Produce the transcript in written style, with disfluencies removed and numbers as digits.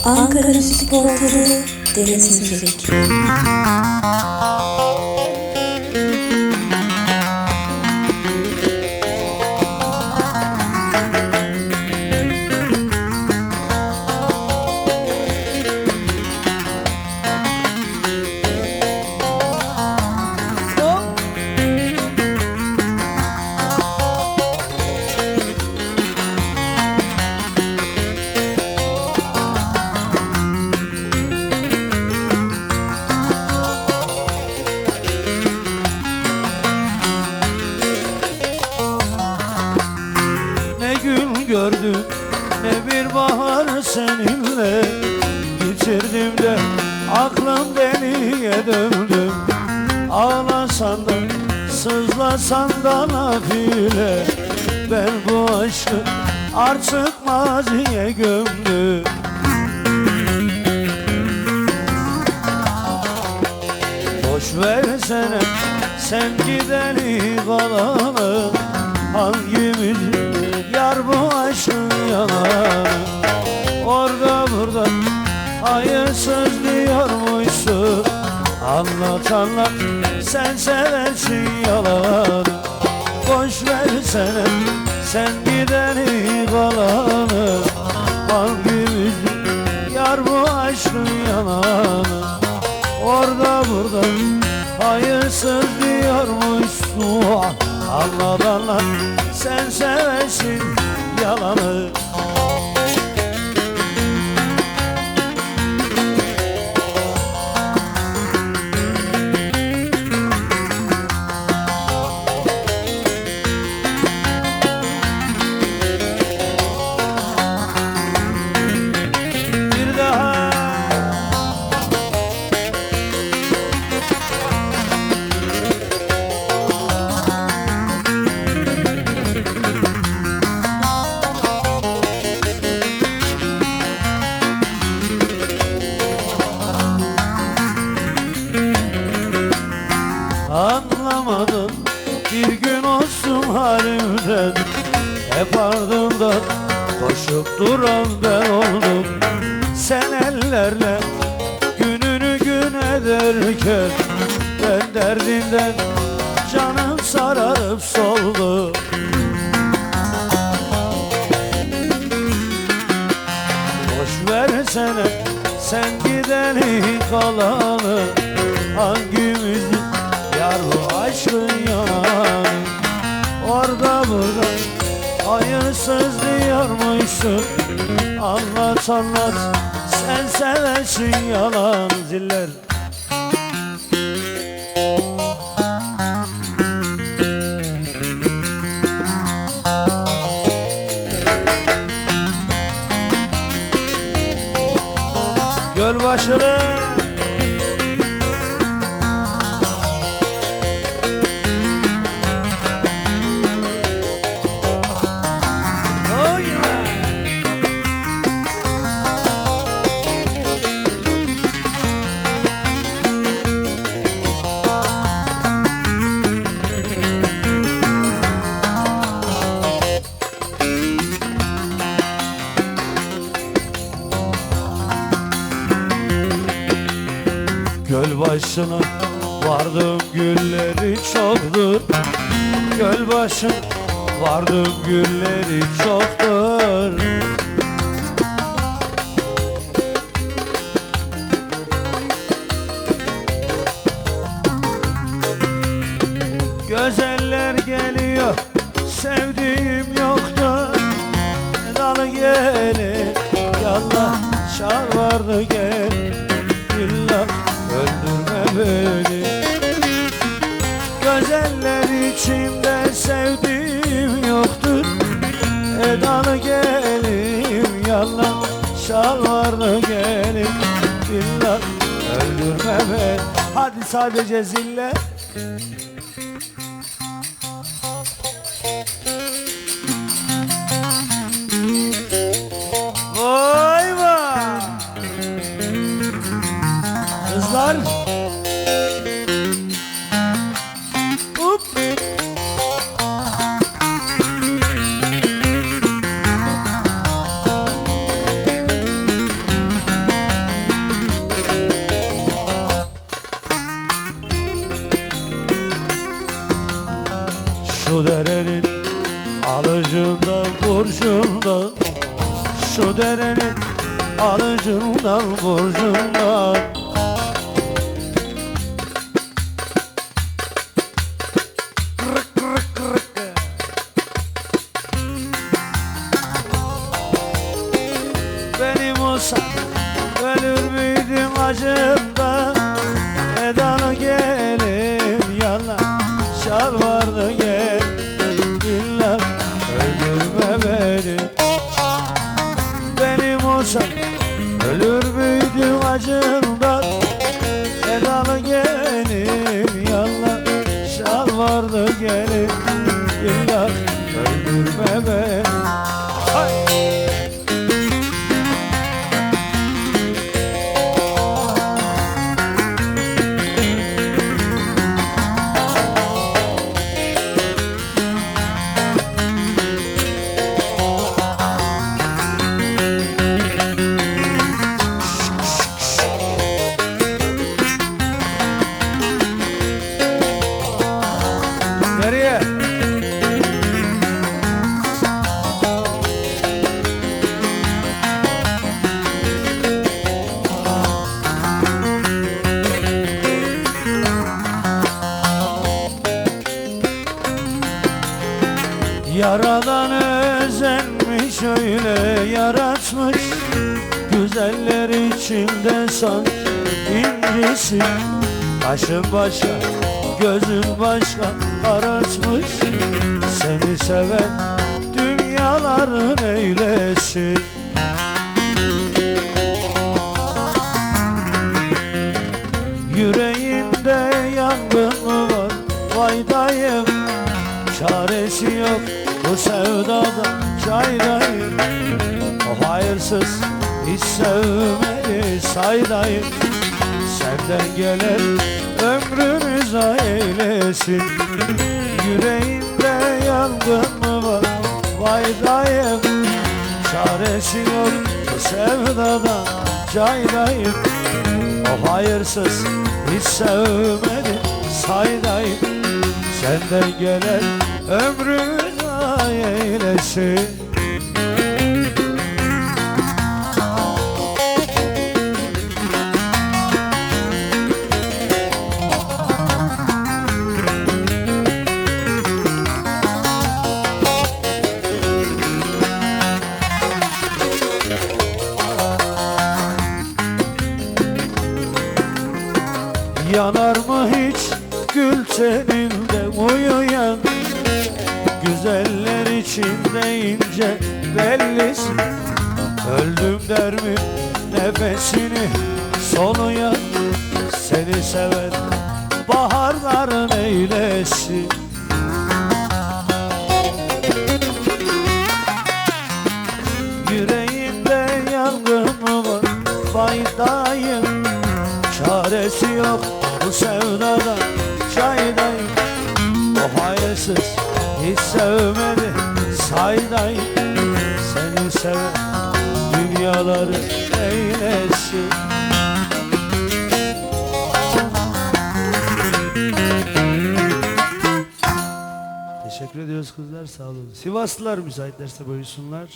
Ankara Müzik Portalı Deniz Müzik. Gördüm ne bir bahar seninle, bitirdim de aklım deliye döndüm. Ağlasan da sızlasan da nafile, ben bu aşkı artık maziye gömdüm. Boş versene sen gideni kalanı, hangimiz yar bu aşkın yalanı? Orada burada hayırsız diyormuşsun. Anlat anlat sen seversin yalanı. Boş versene sen gideni kalanı, hangimiz yar bu aşkın yalanı? Orada burada hayırsız diyormuşsun. Anlat anlat sen seversin yalanı. Bir daha anlamadım bir gün olsun halimden, hep ardından koşup duran ben oldum. Sen ellerle gününü gün ederken, ben derdinden canım sararıp soldu. Boş versene sen gideni kalanı, hangimiz yar bu aşkın yalanı? Orada burada hayırsız diyormuşsun. Anlat anlat sen seversin yalan. Ziller Gölbaşı'nı Gölbaşı'na vardım gülleri çoktur. Gölbaşı vardım gülleri çoktur. Güzeller geliyor sevdiğim yoktur. Dalı gelin yallah şar vardı gel, billah öldürme beni. Güzeller içimde sevdiğim yoktur. Edalı gelim yallah şalvarlı gelim, billah öldürme beni. Hadi sadece zille. Vay vay kızlar. Up. Şu derenin alıcından burcundan, şu derenin alıcından burcundan. Kırık kırık kırık. Benim olsam ölür müydüm acımdan? Edalı gelim yalan, şal vardı gel billah, öldürme beni. Benim olsam ölür müydüm acımdan? Edalı gelim yalan, şal vardı gelin billah, öldürme beni. Hay! Nereye? Yaradan özenmiş öyle yaratmış, güzeller içinde sanki incisi. Başın başka, gözün başka aratmış, seni seven dünyaların eylesin. Yüreğinde yangın mı var? Vay dayım, çaresi yok bu sevdada caydayım. O hayırsız hiç sevmedi saydayım. Senden gelen ömrümüze eylesin. Yüreğinde yangın mı var? Vay dayım, çaresi yok bu sevdadan caydayım. O hayırsız hiç sevmedi saydayım. Senden gelen ömrümüze eylesin. Yanar mı hiç gül teninde uyuyan, güzeller içinde ince bellisi. Öldüm der mi nefesini soluyan, seni seven baharların eylesin. Yüreğinde yangın mı var? Vay dayım, çaresi yok bu sevdadan caydayım. O hayırsız hiç sevmedi saydayım. Seni seven dünyaları eylesin. Teşekkür ediyoruz kızlar, sağ olun. Sivaslılar müsaitlerse buyursunlar.